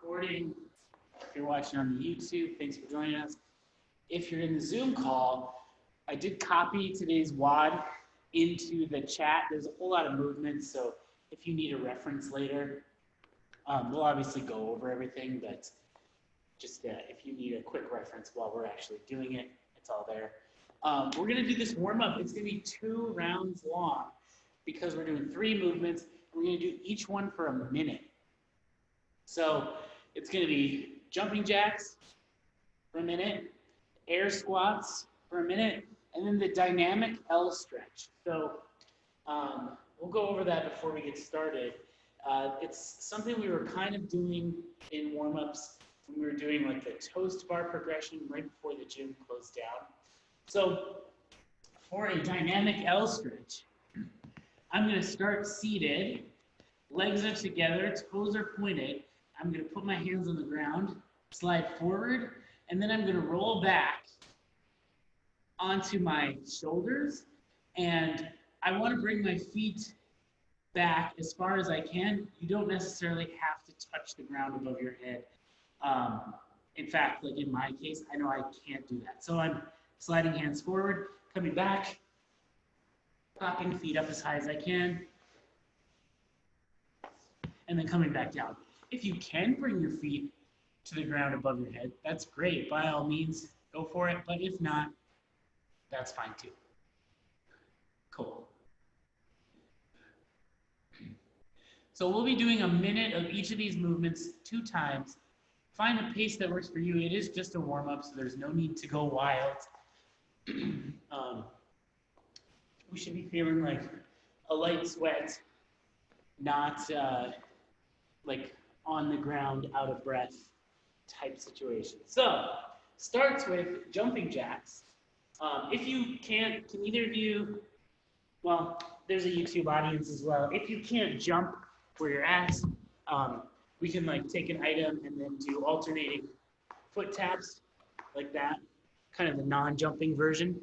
recording. If you're watching on the YouTube, thanks for joining us. If you're in the Zoom call, I did copy today's WOD into the chat. There's a whole lot of movements, so if you need a reference later, we'll obviously go over everything, but just if you need a quick reference while we're actually doing it, it's all there. We're going to do this warm-up. It's going to be 2 rounds long because we're doing 3 movements. We're going to do each one for a minute. So it's going to be jumping jacks for a minute, air squats for a minute, and then the dynamic L stretch. So we'll go over that before we get started. It's something we were kind of doing in warm-ups when we were doing like the toast bar progression right before the gym closed down. So for a dynamic L stretch, I'm going to start seated, legs are together, toes are pointed. I'm going to put my hands on the ground, slide forward, and then I'm going to roll back onto my shoulders, and I want to bring my feet back as far as I can. You don't necessarily have to touch the ground above your head. In fact, like in my case, I know I can't do that. So I'm sliding hands forward, coming back, popping feet up as high as I can, and then coming back down. If you can bring your feet to the ground above your head, that's great. By all means, go for it. But if not, that's fine too. Cool. So we'll be doing a minute of each of these movements 2 times. Find a pace that works for you. It is just a warm-up, so there's no need to go wild. We should be feeling like a light sweat, not like on the ground, out of breath type situation. So, starts with jumping jacks. If you can't, can either of you, well, there's a YouTube audience as well. If you can't jump where you're at, we can like take an item and then do alternating foot taps like that, kind of the non-jumping version.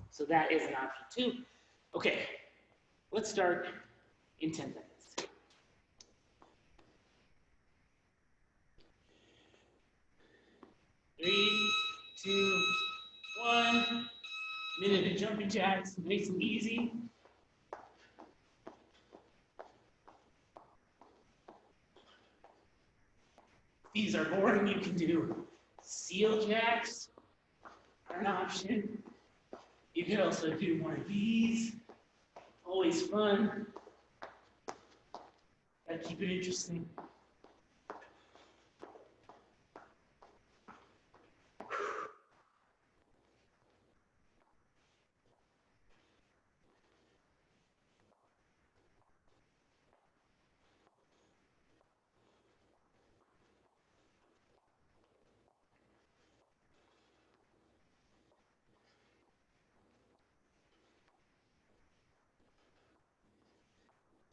So that is an option too. Okay, let's start in 10 seconds. 3, 2, 1. Minute of jumping jacks, nice and easy. If these are boring, you can do seal jacks, are an option. You could also do one of these, always fun. Gotta keep it interesting.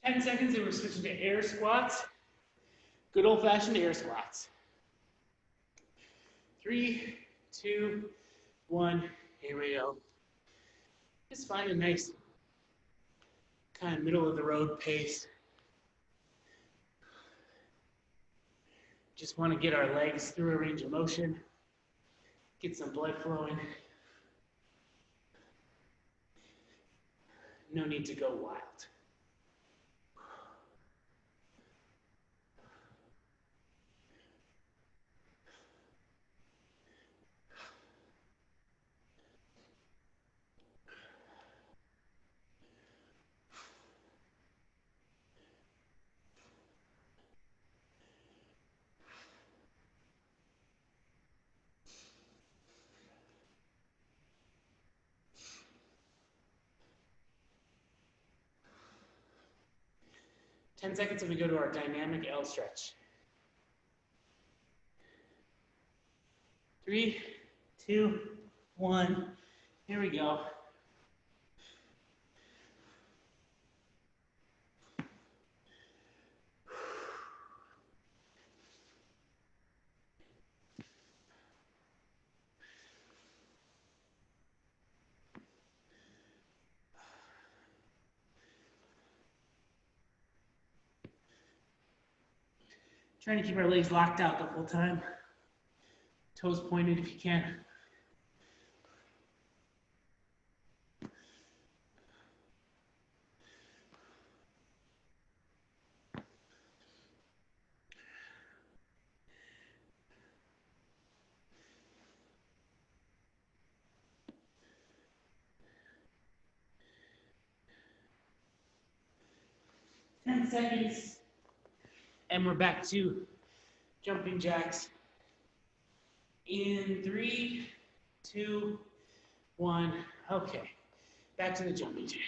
Ten seconds, and we're switching to air squats. Good old-fashioned air squats. 3, 2, 1. Here we go. Just find a nice kind of middle of the road pace. Just want to get our legs through a range of motion. Get some blood flowing. No need to go wild. Ten seconds and we go to our dynamic L stretch. 3, 2, 1. Here we go. Trying to keep our legs locked out the whole time. Toes pointed if you can. Ten seconds. And we're back to jumping jacks. In 3, 2, 1. Okay. Back to the jumping jack.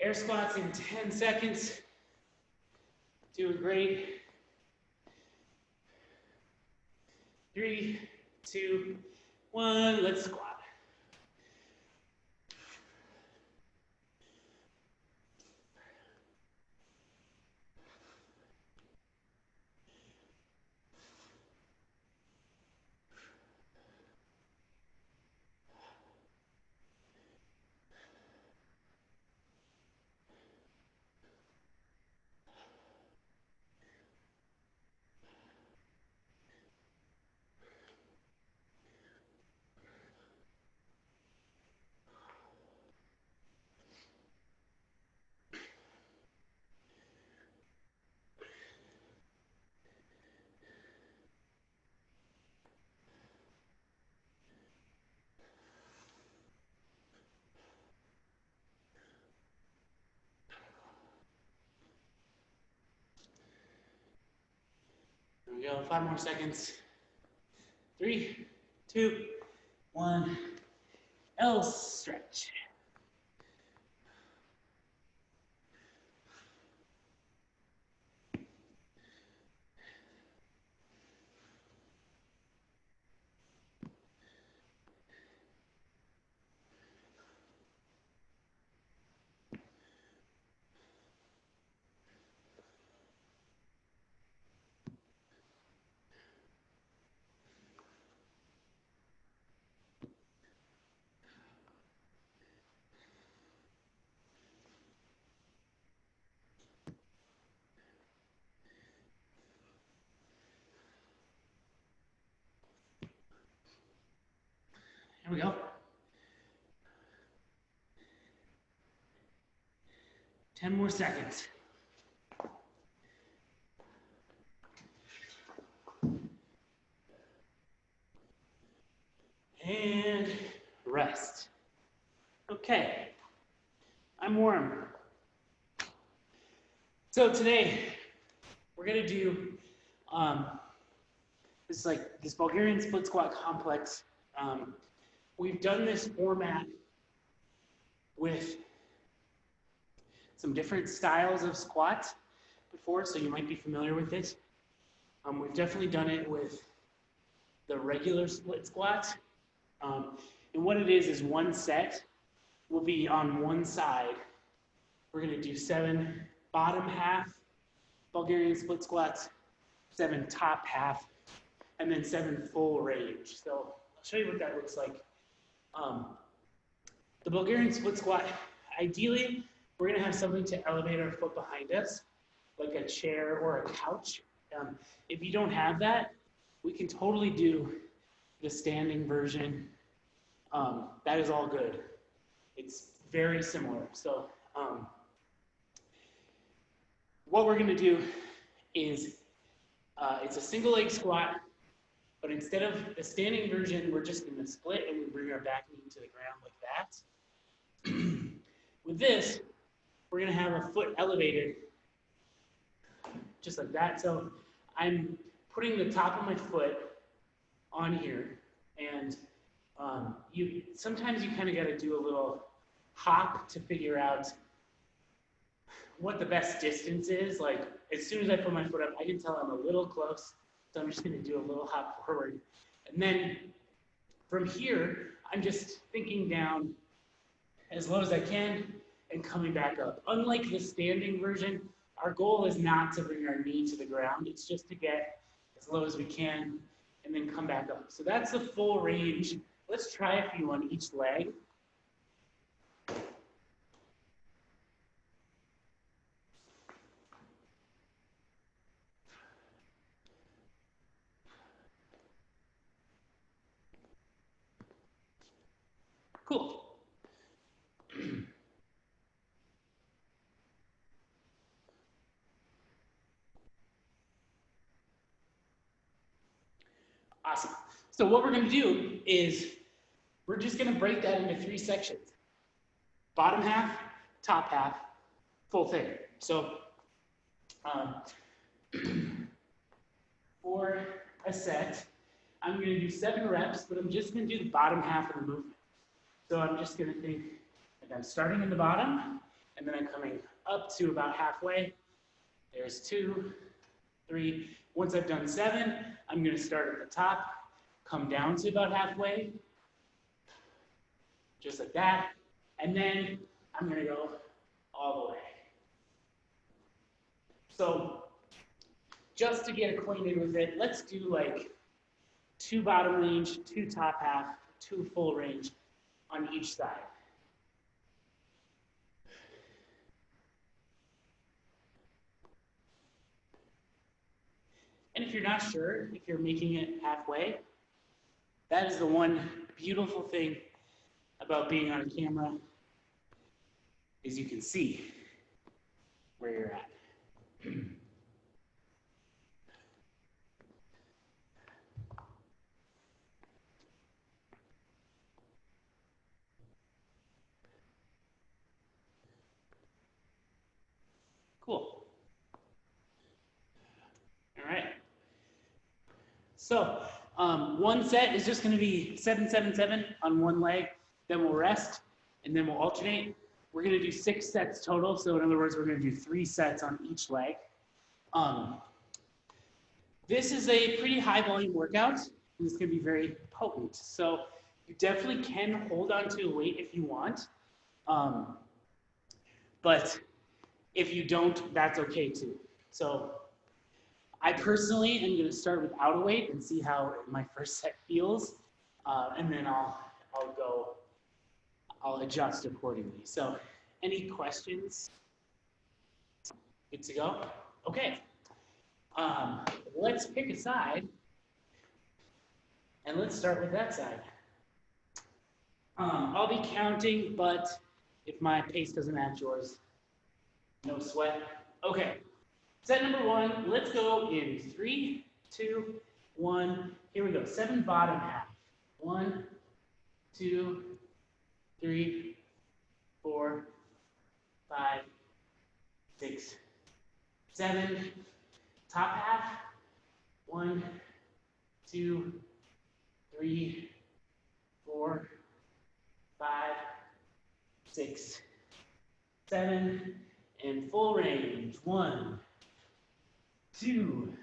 Air squats in 10 seconds. Doing great. 3, 2, 1. Let's squat. There we go. 5 more seconds. 3, 2, 1. L stretch. Here we go. 10 more seconds. And rest. Okay, I'm warm. So today, we're gonna do this Bulgarian split squat complex. We've done this format with some different styles of squats before, so you might be familiar with it. We've definitely done it with the regular split squat. And what it is one set will be on one side. We're gonna do 7 bottom half Bulgarian split squats, 7 top half, and then 7 full range. So I'll show you what that looks like. The Bulgarian split squat, ideally, we're gonna have something to elevate our foot behind us, like a chair or a couch. If you don't have that, we can totally do the standing version. That is all good. It's very similar. So what we're gonna do is, it's a single leg squat, but instead of the standing version, we're just gonna split and we bring our back knee to the ground like that. With this, we're gonna have our foot elevated just like that. So I'm putting the top of my foot on here, and sometimes you kind of got to do a little hop to figure out what the best distance is. Like, as soon as I put my foot up, I can tell I'm a little close, so I'm just going to do a little hop forward. And then from here, I'm just thinking down as low as I can and coming back up. Unlike the standing version, our goal is not to bring our knee to the ground. It's just to get as low as we can and then come back up. So that's the full range. Let's try a few on each leg. Cool. Awesome. So what we're going to do is we're just going to break that into 3 sections. Bottom half, top half, full thing. So for a set, I'm going to do 7 reps, but I'm just going to do the bottom half of the movement. So I'm just going to think like I'm starting in the bottom, and then I'm coming up to about halfway. There's 2, 3. Once I've done 7, I'm going to start at the top, come down to about halfway, just like that, and then I'm going to go all the way. So just to get acquainted with it, let's do like 2 bottom range, 2 top half, 2 full range on each side. And if you're not sure, if you're making it halfway, that is the one beautiful thing about being on a camera, is you can see where you're at. Cool. All right. So one set is just going to be 7, 7, 7 on one leg. Then we'll rest, and then we'll alternate. We're going to do 6 sets total. So in other words, we're going to do 3 sets on each leg. This is a pretty high volume workout, and it's going to be very potent. So you definitely can hold on to a weight if you want. But if you don't, that's okay too. So I personally am going to start without a weight and see how my first set feels, and then I'll adjust accordingly. So, any questions? Good to go? Okay. Let's pick a side, and let's start with that side. I'll be counting, but if my pace doesn't match yours, no sweat. Okay. Set number 1, let's go in 3, 2, 1. Here we go. 7 bottom half. 1, 2, 3, 4, 5, 6, 7. Top half. 1, 2, 3, 4, 5, 6, 7. And full range. 1, 2,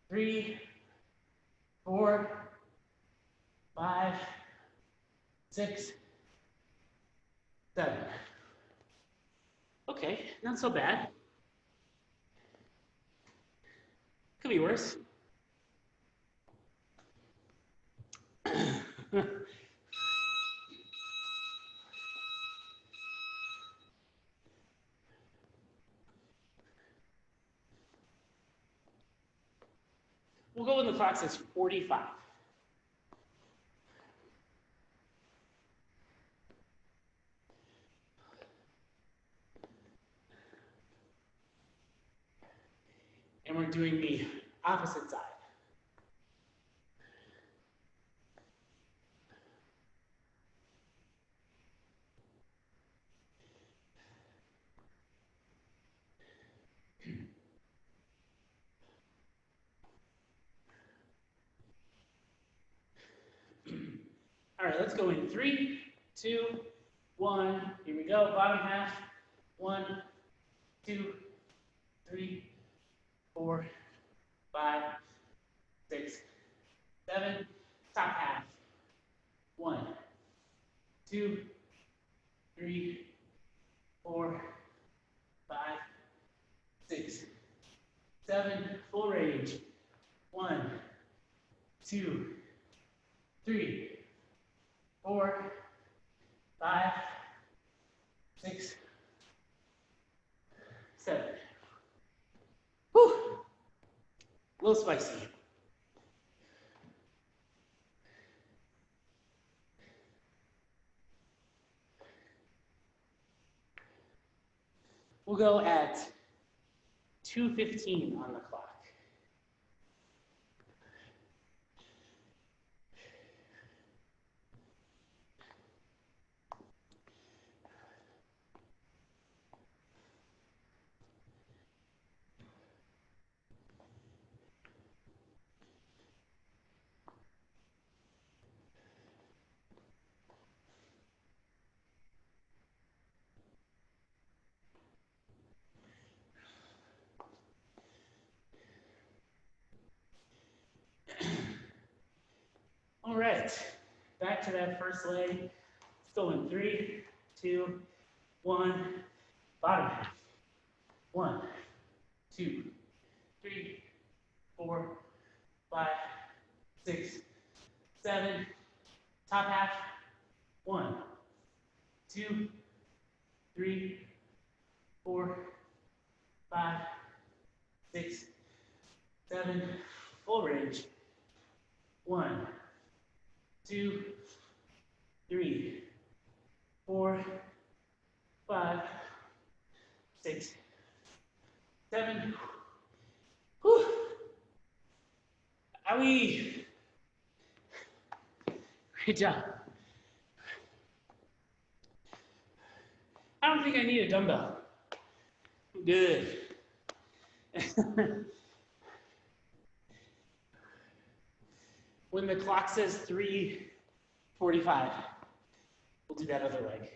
3, 4, 5, 6, 7. Okay, not so bad. Could be worse. We'll go when the clock says 45. And we're doing the opposite side. All right, let's go in 3, 2, 1. Here we go. Bottom half. 1, 2, 3, 4, 5, 6, 7. Top half. 1, 2, 3, 4, 5, 6, 7. Full range. 1, 2, 3, 4, 5, 6, 7. Whew. A little spicy. We'll go at 2:15 on the clock. All right, back to that first leg. Let's go in 3, 2, 1. Bottom half. 1, 2, 3, 4, 5, 6, 7. Top half. 1, 2, 3, 4, 5, 6, 7. Full range. 1, 2, 3, 4, 5, 6, 7. Whew. Owie. Great job. I don't think I need a dumbbell. I'm good. When the clock says 3:45, we'll do that other leg.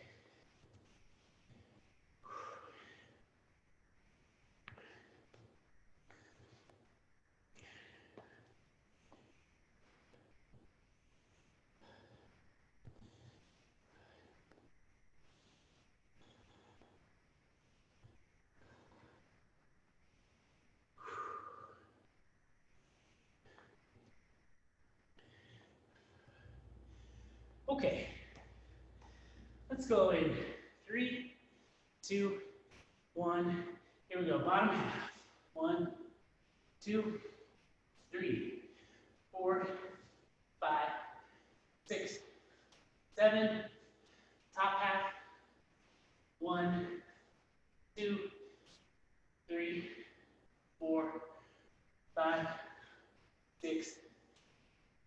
Okay, let's go in 3, 2, 1. Here we go. Bottom half. 1, 2, 3, 4, 5, 6, 7. Top half. 1, 2, 3, 4, 5, 6,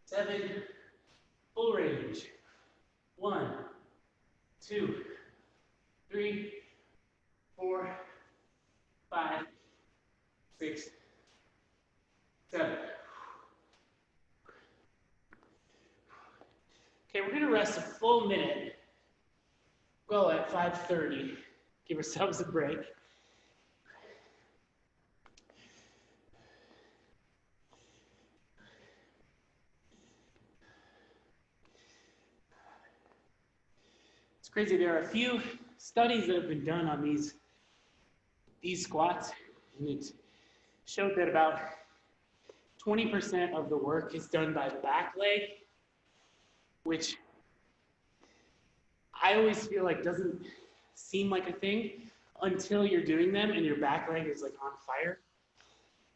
7. Full range. 1, 2, 3, 4, 5, 6, 7. Okay, we're gonna rest a full minute. Go at 5:30. Give ourselves a break. It's crazy. There are a few studies that have been done on these squats, and it showed that about 20% of the work is done by the back leg, which I always feel like doesn't seem like a thing until you're doing them and your back leg is like on fire.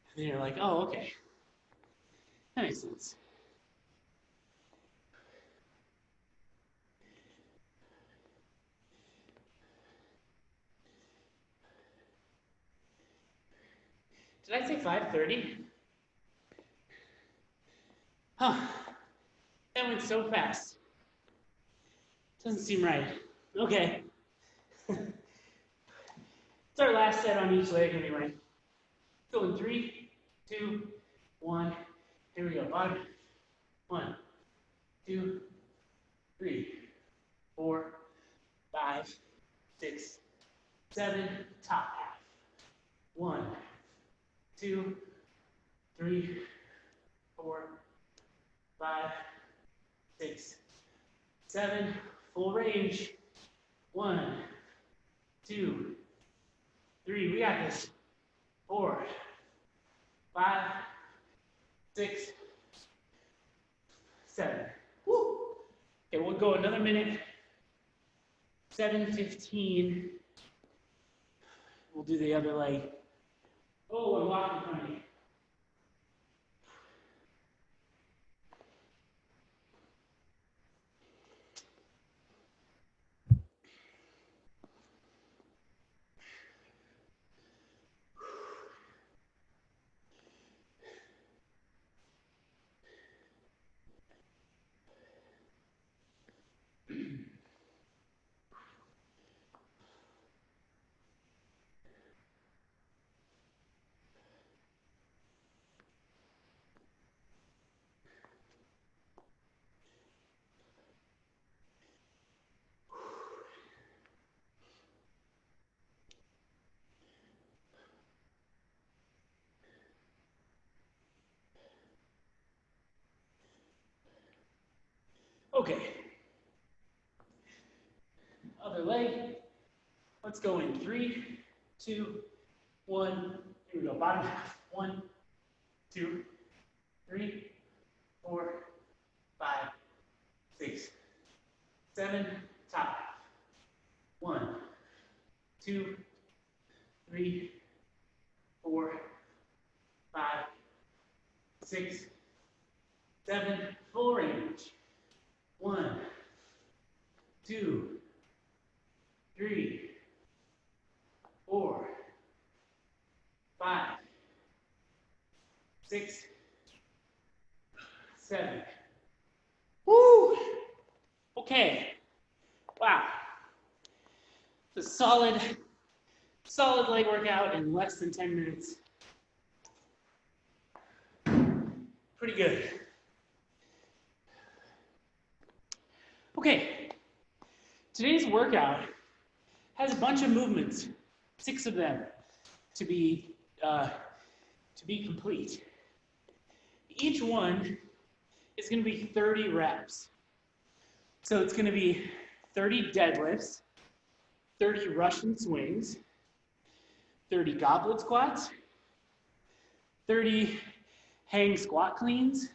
And then you're like, oh, okay. That makes sense. Did I say 5:30? Huh. That went so fast. Doesn't seem right. Okay. It's our last set on each leg anyway. Go in 3, 2, 1. Here we go. Bottom. 1, 2, 3, 4, 5, 6, 7, top half. 1, 2, 3, 4, 5, 6, 7, full range. 1, 2, 3, we got this. 4, 5, 6, 7. Woo! Okay, we'll go another minute. 7:15. We'll do the other leg. Oh, I'm walking from me. Okay. Other leg. Let's go in 3, 2, 1. Here we go. Bottom half. 1, 2, 3, 4, 5, 6, 7. Top half. 1, 2, 3, 4, 5, 6, 7. Full range. 1, 2, 3, 4, 5, 6, 7. Woo! Okay. Wow. It's a solid leg workout in less than 10 minutes. Pretty good. Okay. Today's workout has a bunch of movements, 6 of them, to be complete. Each one is going to be 30 reps. So it's going to be 30 deadlifts, 30 Russian swings, 30 goblet squats, 30 hang squat cleans,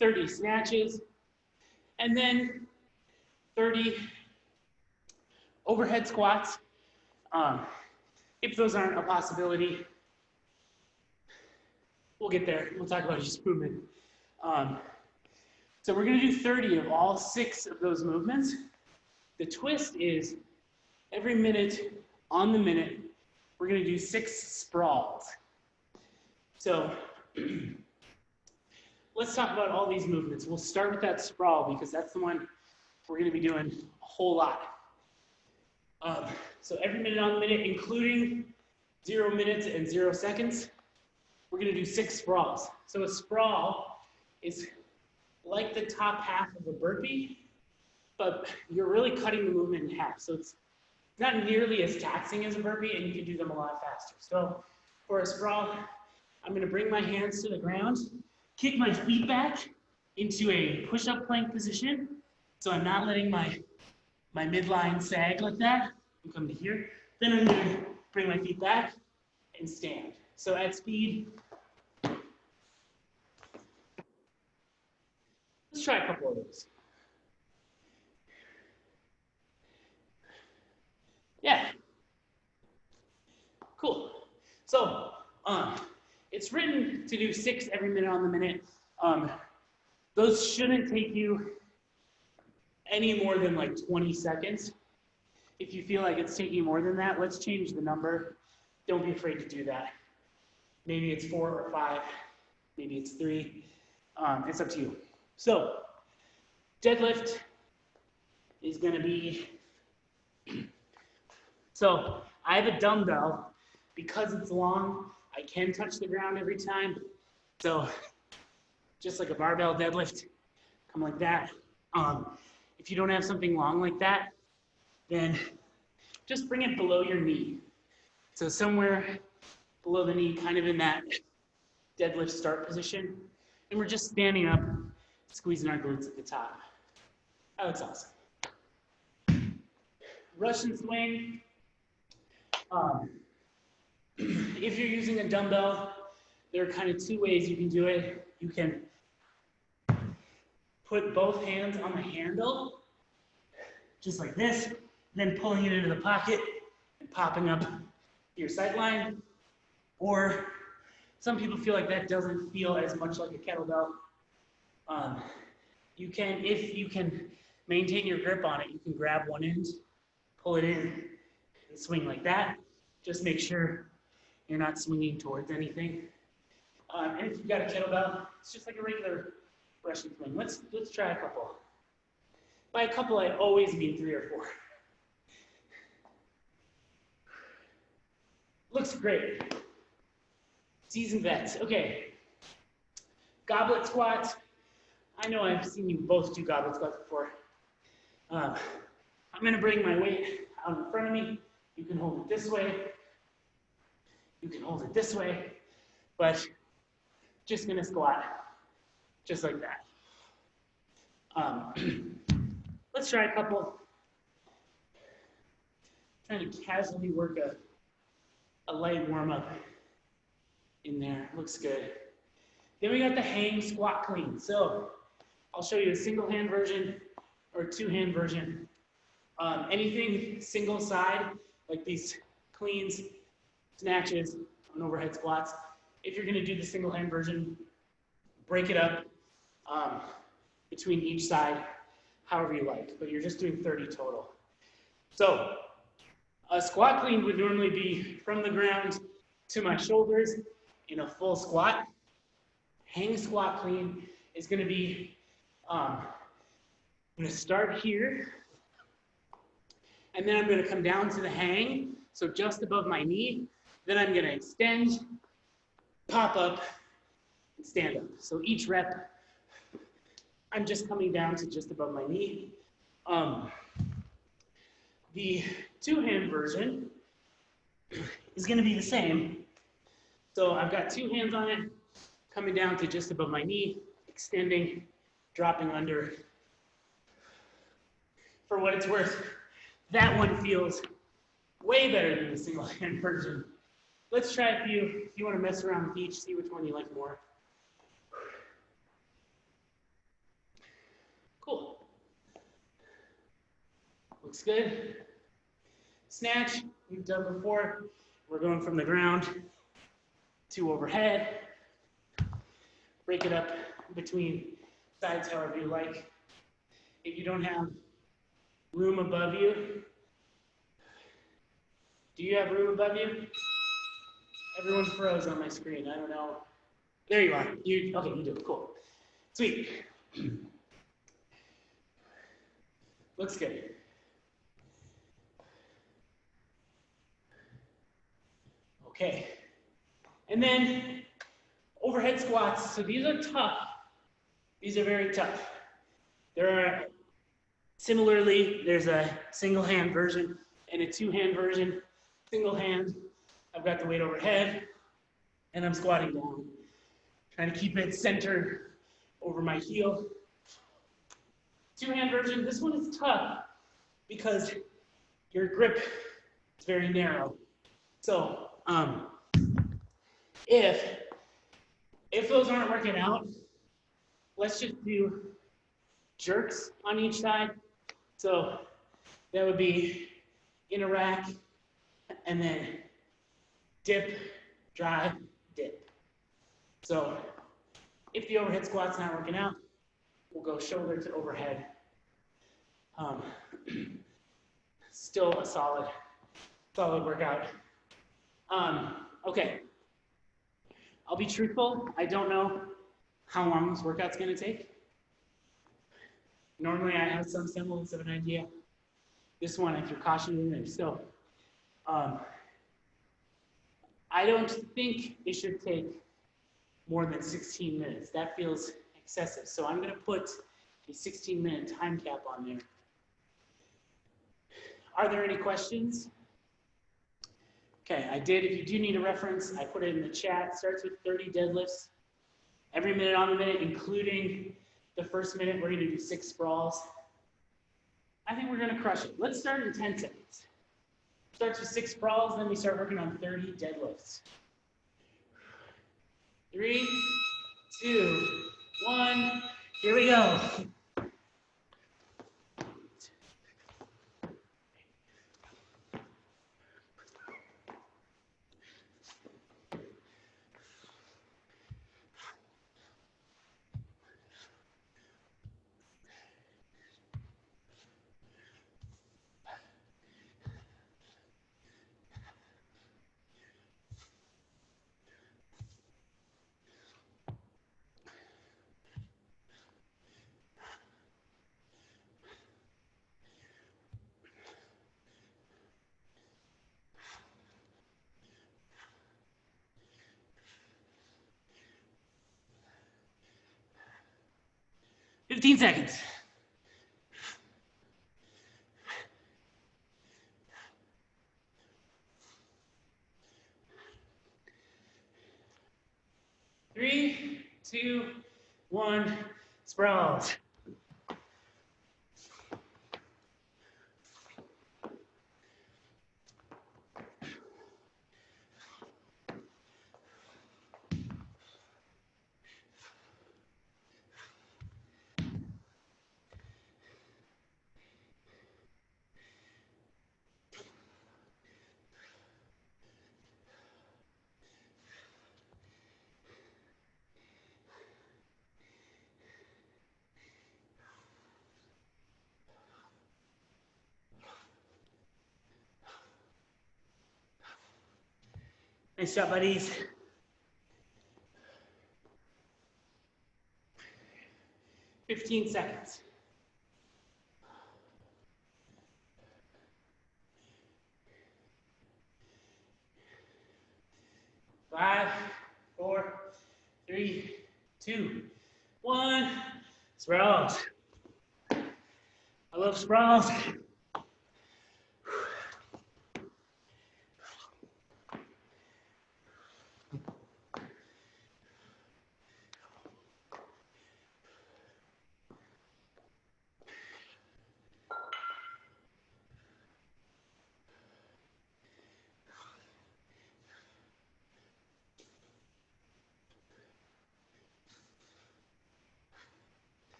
30 snatches, and then 30 overhead squats. If those aren't a possibility, we'll get there. We'll talk about each movement. So we're going to do 30 of all 6 of those movements. The twist is every minute on the minute, we're going to do 6 sprawls. So let's talk about all these movements. We'll start with that sprawl because that's the one we're going to be doing a whole lot. So every minute on the minute, including 0 minutes and 0 seconds, we're going to do 6 sprawls. So a sprawl is like the top half of a burpee, but you're really cutting the movement in half. So it's not nearly as taxing as a burpee, and you can do them a lot faster. So for a sprawl, I'm going to bring my hands to the ground, kick my feet back into a push-up plank position. So I'm not letting my midline sag like that. I'm coming to here. Then I'm going to bring my feet back and stand. So at speed, let's try a couple of those. Yeah. Cool. So it's written to do 6 every minute on the minute. Those shouldn't take you any more than like 20 seconds. If you feel like it's taking more than that, let's change the number. Don't be afraid to do that. Maybe it's 4 or 5. Maybe it's 3. It's up to you. So deadlift is going to be, so I have a dumbbell. Because it's long, I can touch the ground every time. So just like a barbell deadlift, come like that. If you don't have something long like that, then just bring it below your knee. So somewhere below the knee, kind of in that deadlift start position. And we're just standing up, squeezing our glutes at the top. That looks awesome. Russian swing. If you're using a dumbbell, there are kind of two ways you can do it. You can put both hands on the handle, just like this, then pulling it into the pocket and popping up your sight line. Or some people feel like that doesn't feel as much like a kettlebell. You can, if you can maintain your grip on it, you can grab one end, pull it in, and swing like that. Just make sure you're not swinging towards anything. And if you've got a kettlebell, it's just like a regular Russian swing. Let's try a couple. By a couple, I always mean 3 or 4. Looks great. Seasoned vets. Okay. Goblet squats. I know I've seen you both do goblet squats before. I'm going to bring my weight out in front of me. You can hold it this way. You can hold it this way. But just going to squat just like that. Let's try a couple. Trying to casually work a light warm-up in there. Looks good. Then we got the hang squat clean. So I'll show you a single hand version or a 2-hand version. Anything single side, like these cleans, snatches, and overhead squats. If you're going to do the single hand version, break it up between each side, however you like. But you're just doing 30 total. So a squat clean would normally be from the ground to my shoulders in a full squat. Hang squat clean is going to be, I'm going to start here, and then I'm going to come down to the hang, so just above my knee. Then I'm going to extend, pop up, and stand up. So each rep, I'm just coming down to just above my knee. The 2-hand version is going to be the same. So I've got 2 hands on it, coming down to just above my knee, extending, dropping under. For what it's worth, that one feels way better than the single hand version. Let's try a few. If you want to mess around with each, see which one you like more. Cool. Looks good. Snatch, we've done before. We're going from the ground to overhead. Break it up between sides however you like. If you don't have room above you, do you have room above you? Everyone froze on my screen. I don't know. There you are. Okay, you do. Cool. Sweet. Looks good. Okay. And then overhead squats. So these are tough. These are very tough. Similarly, there's a single hand version and a 2-hand version. Single hand, I've got the weight overhead, and I'm squatting down. Trying to keep it centered over my heel. 2-hand version, this one is tough because your grip is very narrow. So if those aren't working out, let's just do jerks on each side. So that would be in a rack, and then dip, drive, dip. So if the overhead squat's not working out, we'll go shoulder to overhead. Still a solid workout. Okay. I'll be truthful. I don't know how long this workout's going to take. Normally, I have some semblance of an idea. This one, if you're cautioning them, still. I don't think it should take more than 16 minutes. That feels excessive. So I'm going to put a 16-minute time cap on there. Are there any questions? Okay, I did. If you do need a reference, I put it in the chat. Starts with 30 deadlifts. Every minute on the minute, including the first minute, we're going to do 6 sprawls. I think we're going to crush it. Let's start in 10 seconds. Starts with 6 sprawls, then we start working on 30 deadlifts. 3, 2, 1, here we go. Fifteen seconds. Three, 2, 1, sprawls. Nice job, buddies. 15 seconds. 5, 4, 3, 2, 1. Sprawls. I love sprawls.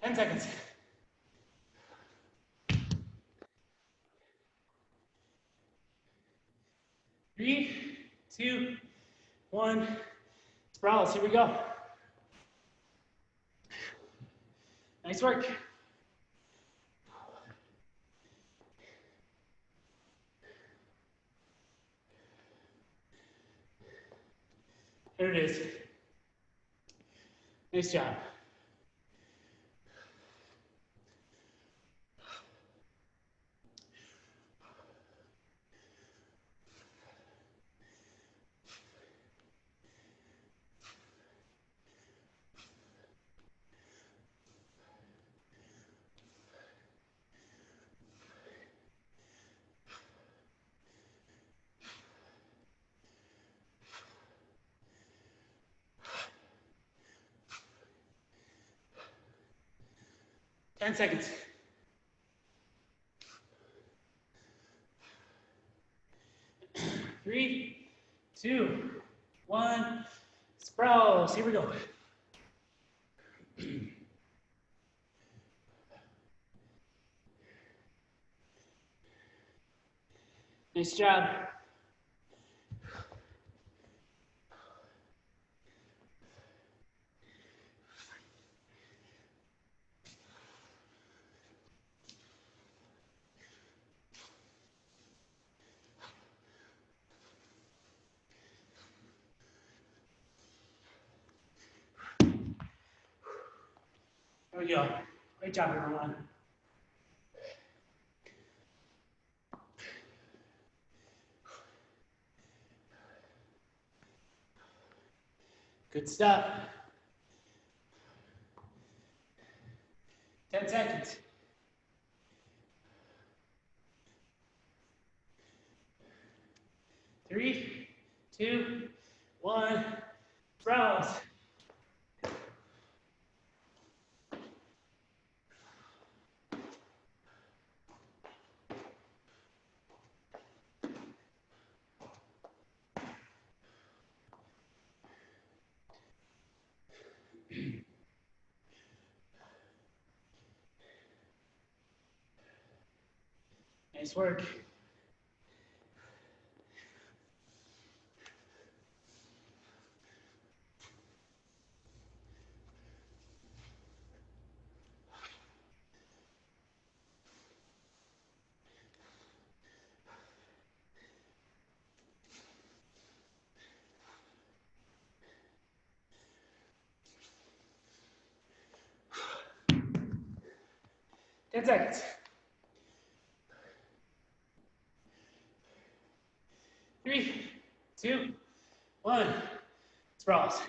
10 seconds. 3, 2, 1. Sprawls, here we go. Nice work. There it is. Nice job. Ten seconds. 3, 2, 1. Sprawls. Here we go. Nice job. go. Great job, everyone. Good stuff. 10 seconds. 3, 2, 1. Sprawls. Nice work. Ten seconds. 3, 2, 1. Sprawls.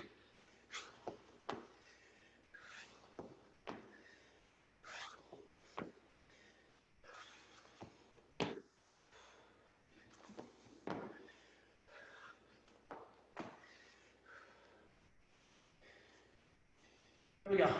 Here we go.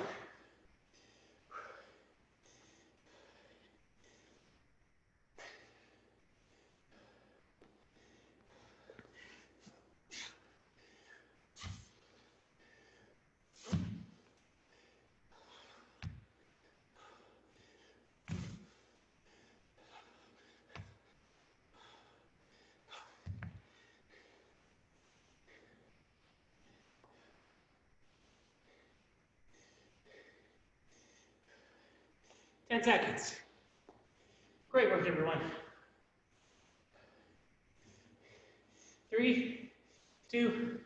Ten seconds. Great work, everyone. 3, 2,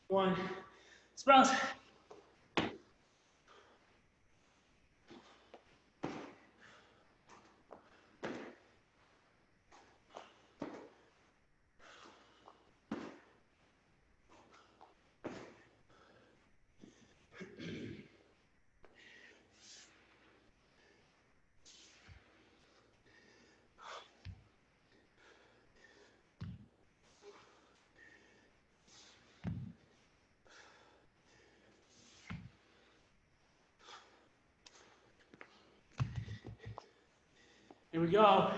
1. Sprouts. Here we go.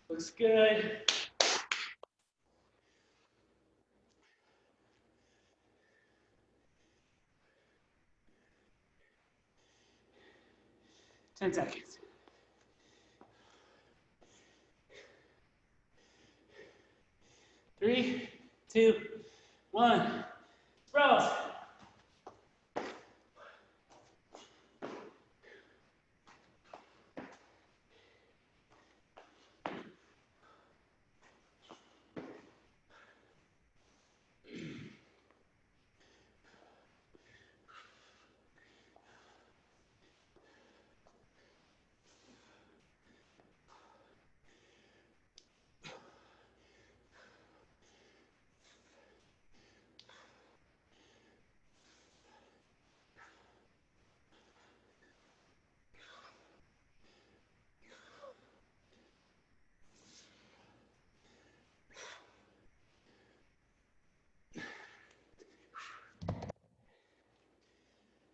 Looks good. Ten seconds. 3, 2, 1. Sprouls.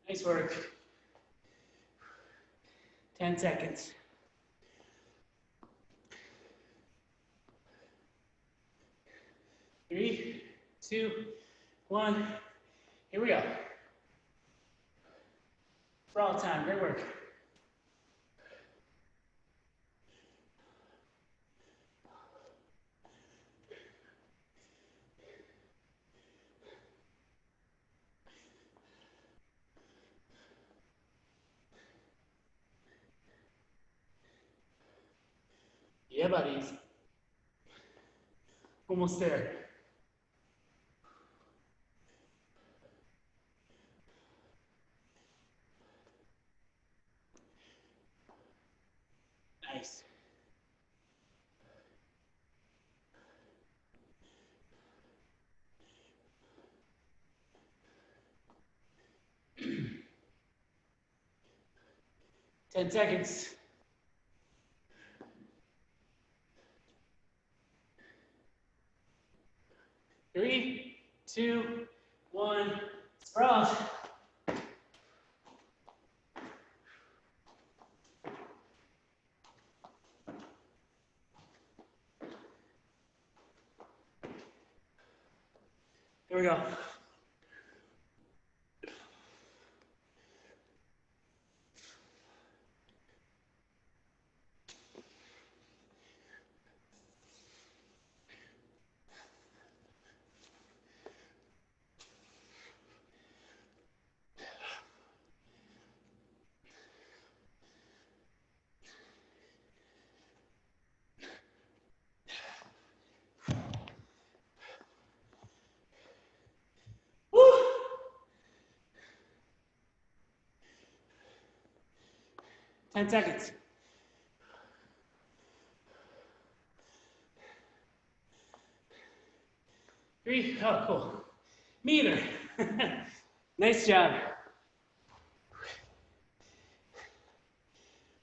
Nice work. 10 seconds. 3, 2, 1. Here we go. Sprawl time. Great work. Yeah, buddies. Almost there. 10 seconds. 3, 2, 1, sprawl. Here we go. Woo! 10 seconds. Three. Oh, cool. Me either. Nice job.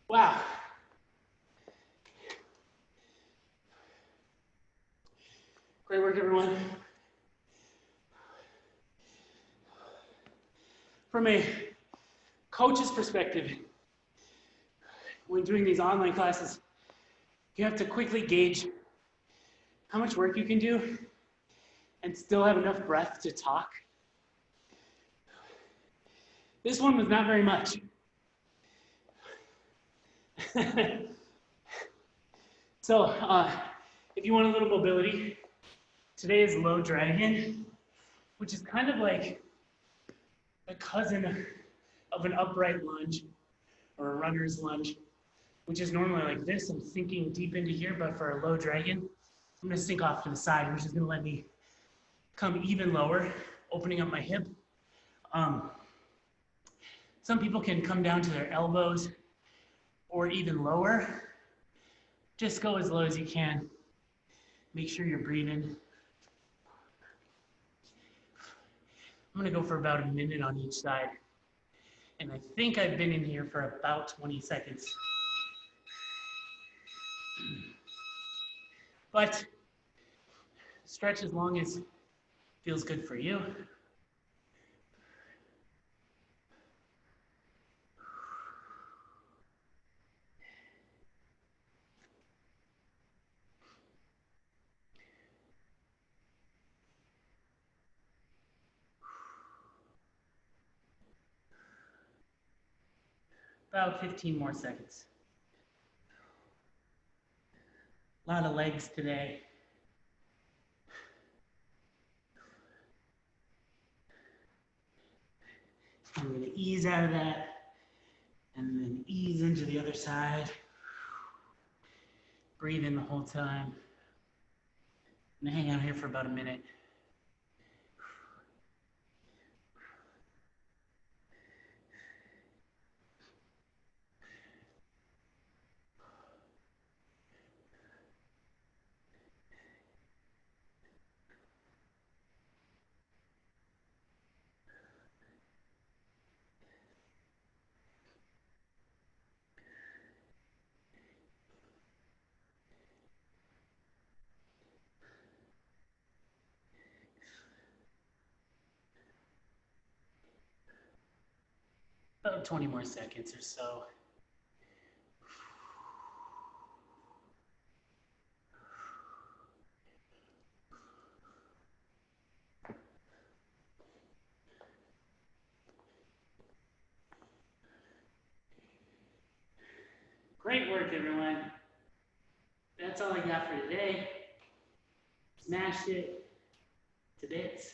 Wow. Great work, everyone. From a coach's perspective, when doing these online classes, you have to quickly gauge how much work you can do and still have enough breath to talk. This one was not very much. So, if you want a little mobility, today is low dragon, which is kind of like a cousin of an upright lunge or a runner's lunge, which is normally like this. I'm sinking deep into here, but for a low dragon, I'm gonna sink off to the side, which is gonna let me come even lower, opening up my hip. Some people can come down to their elbows or even lower. Just go as low as you can. Make sure you're breathing. I'm gonna go for about a minute on each side. And I think I've been in here for about 20 seconds. But stretch as long as feels good for you. About 15 more seconds. A lot of legs today. I'm going to ease out of that and then ease into the other side. Breathe in the whole time. And hang out here for about a minute. About 20 more seconds or so. Great work, everyone. That's all I got for today. Smashed it to bits.